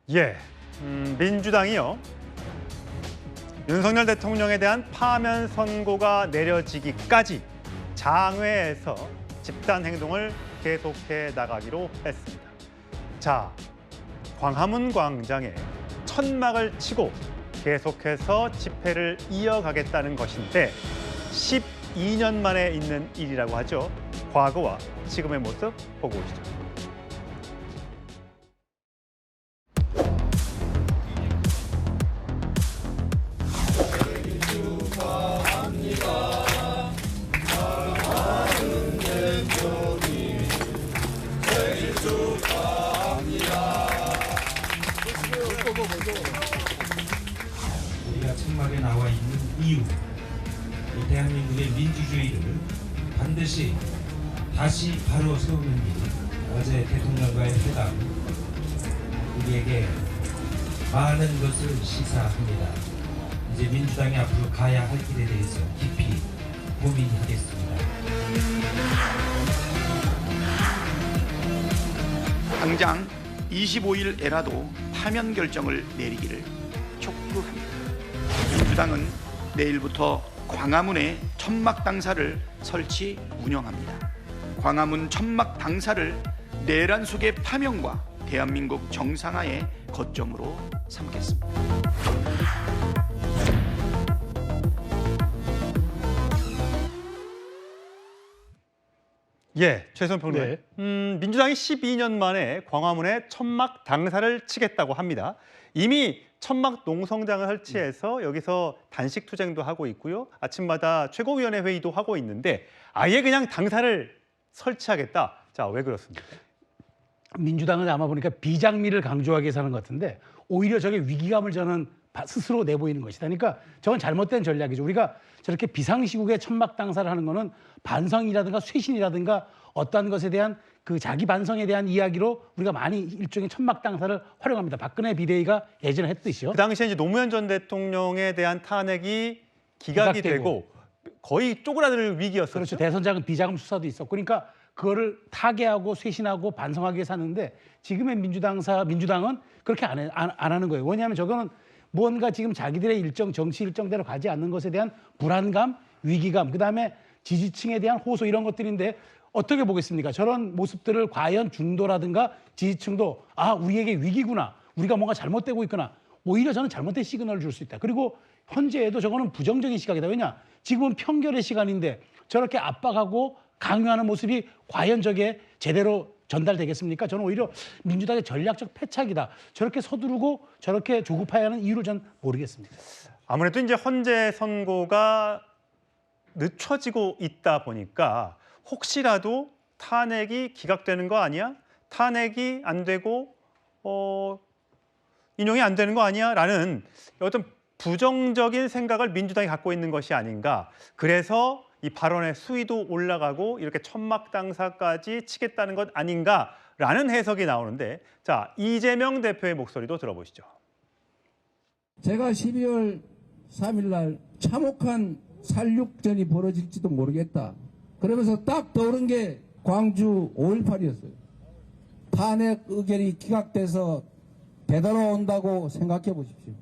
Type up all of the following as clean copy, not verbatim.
예, 민주당이요. 윤석열 대통령에 대한 파면 선고가 내려지기까지 장외에서 집단 행동을 계속해 나가기로 했습니다. 자, 광화문 광장에 천막을 치고 계속해서 집회를 이어가겠다는 것인데 12년 만에 있는 일이라고 하죠. 과거와 지금의 모습 보고 오시죠. 우리가 천막에 나와 있는 이유, 이 대한민국의 민주주의를 반드시 다시 바로 세우는 일, 어제 대통령과의 회담, 우리에게 많은 것을 시사합니다. 이제 민주당이 앞으로 가야 할 길에 대해서 깊이 고민하겠습니다. 당장 25일에라도 파면 결정을 내리기를 촉구합니다. 민주당은 내일부터 광화문에 천막 당사를 설치 운영합니다. 광화문 천막 당사를 내란 속의 파면과 대한민국 정상화의 거점으로 삼겠습니다. 예, 최선 평론가님. 민주당이 12년 만에 광화문에 천막 당사를 치겠다고 합니다. 이미 천막 농성장을 설치해서 여기서 단식 투쟁도 하고 있고요. 아침마다 최고위원회 회의도 하고 있는데 아예 그냥 당사를 설치하겠다. 자, 왜 그렇습니까? 민주당은 아마 보니까 비장미를 강조하기 위해서 하는 것 같은데 오히려 저게 위기감을 저는 스스로 내보이는 것이다. 그러니까 저건 잘못된 전략이죠. 우리가 저렇게 비상시국에 천막 당사를 하는 거는 반성이라든가 쇄신이라든가 어떠한 것에 대한 그 자기 반성에 대한 이야기로 우리가 많이 일종의 천막 당사를 활용합니다. 박근혜 비대위가 예전에 했듯이요. 그 당시에 이제 노무현 전 대통령에 대한 탄핵이 기각이 되고 거의 쪼그라들 위기였었죠. 그렇죠. 대선자금 비자금 수사도 있었고 그러니까 그거를 타개하고 쇄신하고 반성하기 위해서 하는데 지금의 민주당은 그렇게 안 하는 거예요. 왜냐하면 저거는 뭔가 지금 자기들의 일정 정치 일정대로 가지 않는 것에 대한 불안감, 위기감, 그다음에 지지층에 대한 호소 이런 것들인데 어떻게 보겠습니까? 저런 모습들을 과연 중도라든가 지지층도 우리에게 위기구나. 우리가 뭔가 잘못되고 있구나. 오히려 저는 잘못된 시그널을 줄 수 있다. 그리고 현재에도 저거는 부정적인 시각이다. 왜냐? 지금은 편결의 시간인데 저렇게 압박하고 강요하는 모습이 과연 저게 제대로 전달되겠습니까? 저는 오히려 민주당의 전략적 패착이다. 저렇게 서두르고 저렇게 조급해하는 이유를 전 모르겠습니다. 아무래도 이제 헌재 선고가 늦춰지고 있다 보니까 혹시라도 탄핵이 기각되는 거 아니야? 탄핵이 안 되고 인용이 안 되는 거 아니야? 라는 어떤 부정적인 생각을 민주당이 갖고 있는 것이 아닌가. 그래서 이 발언의 수위도 올라가고 이렇게 천막 당사까지 치겠다는 것 아닌가라는 해석이 나오는데 자, 이재명 대표의 목소리도 들어보시죠. 제가 12월 3일 날 참혹한 살육전이 벌어질지도 모르겠다. 그러면서 딱 떠오른 게 광주 5.18이었어요. 탄핵 의견이 기각돼서 되돌아온다고 생각해 보십시오.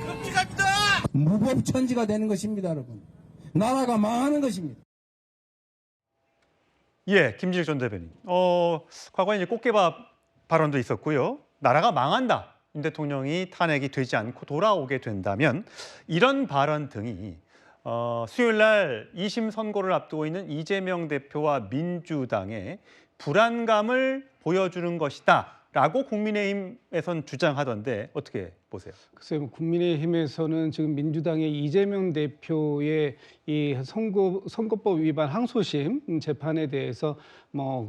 끔찍합니다. 무법천지가 되는 것입니다, 여러분. 나라가 망하는 것입니다. 예, 김진일 전 대변인. 과거에 이제 꽃게밥 발언도 있었고요. 나라가 망한다. 윤 대통령이 탄핵이 되지 않고 돌아오게 된다면 이런 발언 등이 수요일 날 2심 선고를 앞두고 있는 이재명 대표와 민주당의 불안감을 보여주는 것이다. 라고 국민의힘에선 주장하던데 어떻게 보세요? 글쎄요, 국민의힘에서는 지금 민주당의 이재명 대표의 이 선거법 위반 항소심 재판에 대해서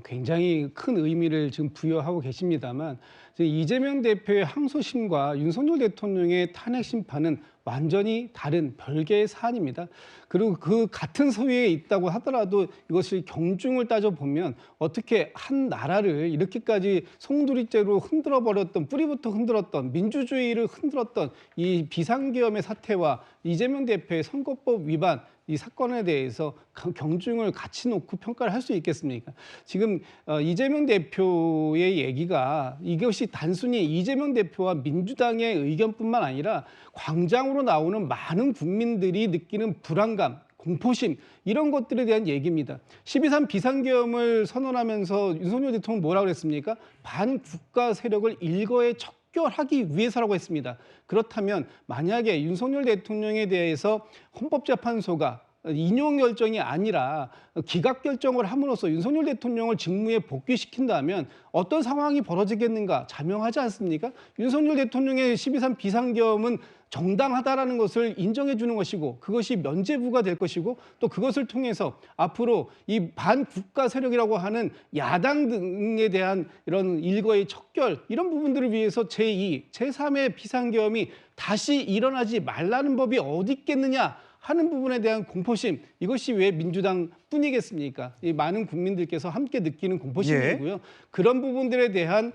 굉장히 큰 의미를 지금 부여하고 계십니다만 이재명 대표의 항소심과 윤석열 대통령의 탄핵 심판은 완전히 다른 별개의 사안입니다. 그리고 그 같은 서위에 있다고 하더라도 이것을 경중을 따져보면 어떻게 한 나라를 이렇게까지 송두리째로 흔들어버렸던 뿌리부터 흔들었던 민주주의를 흔들었던 이 비상계엄의 사태와 이재명 대표의 선거법 위반 이 사건에 대해서 경중을 같이 놓고 평가를 할 수 있겠습니까? 지금 이재명 대표의 얘기가 이것이 단순히 이재명 대표와 민주당의 의견뿐만 아니라 광장으로 나오는 많은 국민들이 느끼는 불안감, 공포심 이런 것들에 대한 얘기입니다. 12.3 비상계엄을 선언하면서 윤석열 대통령 뭐라고 그랬습니까? 반국가 세력을 일거에 척결하기 위해서라고 했습니다. 그렇다면 만약에 윤석열 대통령에 대해서 헌법재판소가 인용 결정이 아니라 기각 결정을 함으로써 윤석열 대통령을 직무에 복귀시킨다면 어떤 상황이 벌어지겠는가 자명하지 않습니까? 윤석열 대통령의 12.3 비상계엄은 정당하다라는 것을 인정해 주는 것이고 그것이 면죄부가 될 것이고 또 그것을 통해서 앞으로 이 반국가 세력이라고 하는 야당 등에 대한 이런 일거의 척결 이런 부분들을 위해서 제2, 제3의 비상계엄이 다시 일어나지 말라는 법이 어디 있겠느냐 하는 부분에 대한 공포심 이것이 왜 민주당 뿐이겠습니까? 이 많은 국민들께서 함께 느끼는 공포심이고요. 그런 부분들에 대한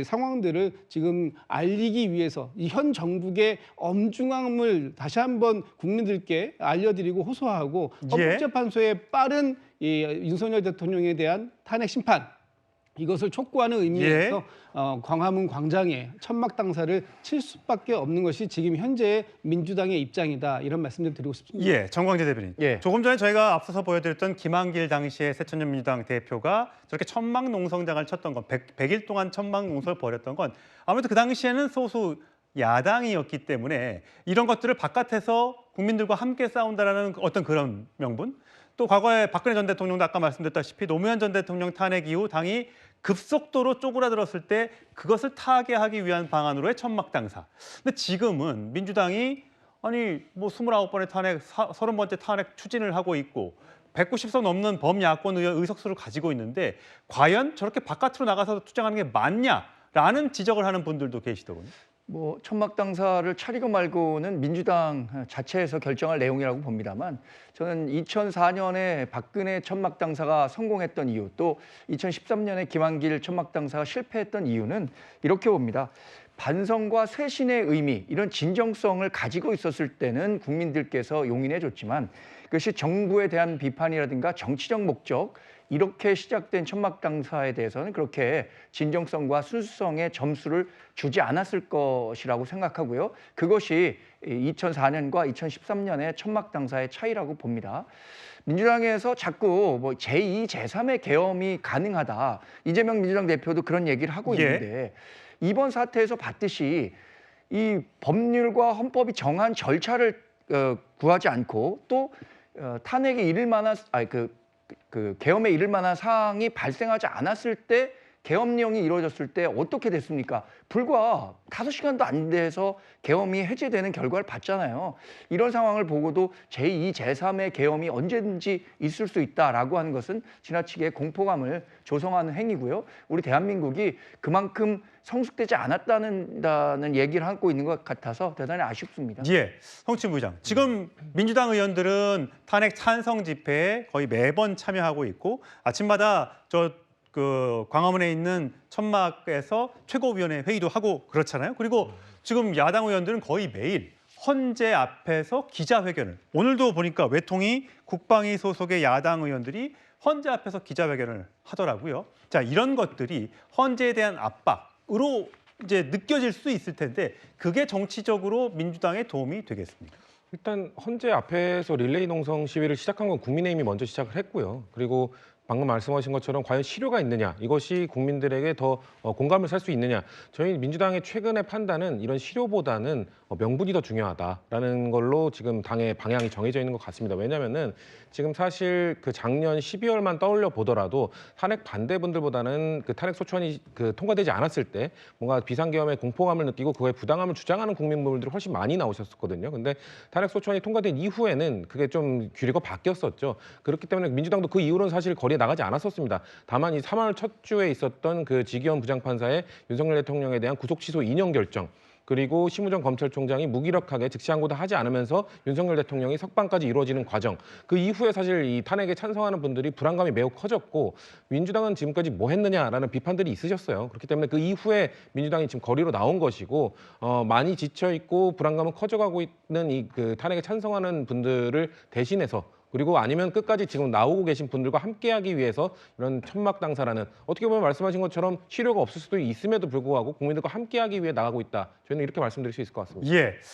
상황들을 지금 알리기 위해서 이 현 정국의 엄중함을 다시 한번 국민들께 알려드리고 호소하고 헌법재판소의 빠른 이 윤석열 대통령에 대한 탄핵 심판 이것을 촉구하는 의미에서 광화문 광장에 천막 당사를 칠 수밖에 없는 것이 지금 현재의 민주당의 입장이다 이런 말씀을 드리고 싶습니다. 예, 정광재 대변인. 조금 전에 저희가 앞서서 보여드렸던 김한길 당시의 새천년 민주당 대표가 저렇게 천막 농성장을 쳤던 건 100일 동안 천막 농성을 벌였던 건 아무래도 그 당시에는 소수 야당이었기 때문에 이런 것들을 바깥에서 국민들과 함께 싸운다라는 어떤 그런 명분 또 과거에 박근혜 전 대통령도 아까 말씀드렸다시피 노무현 전 대통령 탄핵 이후 당이 급속도로 쪼그라들었을 때 그것을 타개하기 위한 방안으로의 천막 당사. 근데 지금은 민주당이 아니 뭐 29번의 탄핵, 30번째 탄핵 추진을 하고 있고 190석 넘는 범야권 의석수를 가지고 있는데 과연 저렇게 바깥으로 나가서 투쟁하는 게 맞냐라는 지적을 하는 분들도 계시더군요. 뭐 천막 당사를 차리고 말고는 민주당 자체에서 결정할 내용이라고 봅니다만 저는 2004년에 박근혜 천막 당사가 성공했던 이유 또 2013년에 김한길 천막 당사가 실패했던 이유는 이렇게 봅니다. 반성과 쇄신의 의미 이런 진정성을 가지고 있었을 때는 국민들께서 용인해 줬지만 그것이 정부에 대한 비판이라든가 정치적 목적 이렇게 시작된 천막 당사에 대해서는 그렇게 진정성과 순수성의 점수를 주지 않았을 것이라고 생각하고요. 그것이 2004년과 2013년의 천막 당사의 차이라고 봅니다. 민주당에서 자꾸 뭐 제2, 제3의 계엄이 가능하다. 이재명 민주당 대표도 그런 얘기를 하고 있는데 이번 사태에서 봤듯이 이 법률과 헌법이 정한 절차를 구하지 않고 또 탄핵에 이를 만한 계엄에 이를 만한 사항이 발생하지 않았을 때 계엄령이 이루어졌을 때 어떻게 됐습니까? 불과 5시간도 안 돼서 계엄이 해제되는 결과를 봤잖아요. 이런 상황을 보고도 제2, 제3의 계엄이 언제든지 있을 수 있다라고 하는 것은 지나치게 공포감을 조성하는 행위고요. 우리 대한민국이 그만큼 성숙되지 않았다는 얘기를 하고 있는 것 같아서 대단히 아쉽습니다. 예, 성춘 부장. 지금 민주당 의원들은 탄핵 찬성 집회에 거의 매번 참여하고 있고 아침마다 그 광화문에 있는 천막에서 최고위원회 회의도 하고 그렇잖아요. 그리고 지금 야당 의원들은 거의 매일 헌재 앞에서 기자회견을 오늘도 보니까 외통위 국방위 소속의 야당 의원들이 헌재 앞에서 기자회견을 하더라고요. 자, 이런 것들이 헌재에 대한 압박으로 이제 느껴질 수 있을 텐데 그게 정치적으로 민주당에 도움이 되겠습니까? 일단 헌재 앞에서 릴레이 농성 시위를 시작한 건 국민의힘이 먼저 시작을 했고요. 그리고 방금 말씀하신 것처럼 과연 실효가 있느냐, 이것이 국민들에게 더 공감을 살 수 있느냐. 저희 민주당의 최근의 판단은 이런 실효보다는 명분이 더 중요하다라는 걸로 지금 당의 방향이 정해져 있는 것 같습니다. 왜냐하면은 지금 사실 그 작년 12월만 떠올려 보더라도 탄핵 반대분들보다는 그 탄핵 소추안이 통과되지 않았을 때 뭔가 비상계엄의 공포감을 느끼고 그거에 부당함을 주장하는 국민분들이 훨씬 많이 나오셨었거든요. 근데 탄핵 소추안이 통과된 이후에는 그게 좀 규례가 바뀌었었죠. 그렇기 때문에 민주당도 그 이후로는 사실 거리에 나가지 않았었습니다. 다만 이 3월 첫 주에 있었던 그 지기현 부장판사의 윤석열 대통령에 대한 구속 취소 인용 결정, 그리고 심우정 검찰총장이 무기력하게 즉시 항고도 하지 않으면서 윤석열 대통령이 석방까지 이루어지는 과정, 그 이후에 사실 이 탄핵에 찬성하는 분들이 불안감이 매우 커졌고 민주당은 지금까지 뭐 했느냐라는 비판들이 있으셨어요. 그렇기 때문에 그 이후에 민주당이 지금 거리로 나온 것이고 많이 지쳐 있고 불안감은 커져가고 있는 이 그 탄핵에 찬성하는 분들을 대신해서, 그리고 아니면 끝까지 지금 나오고 계신 분들과 함께하기 위해서 이런 천막당사라는, 어떻게 보면 말씀하신 것처럼 실효가 없을 수도 있음에도 불구하고 국민들과 함께하기 위해 나가고 있다. 저희는 이렇게 말씀드릴 수 있을 것 같습니다. 예.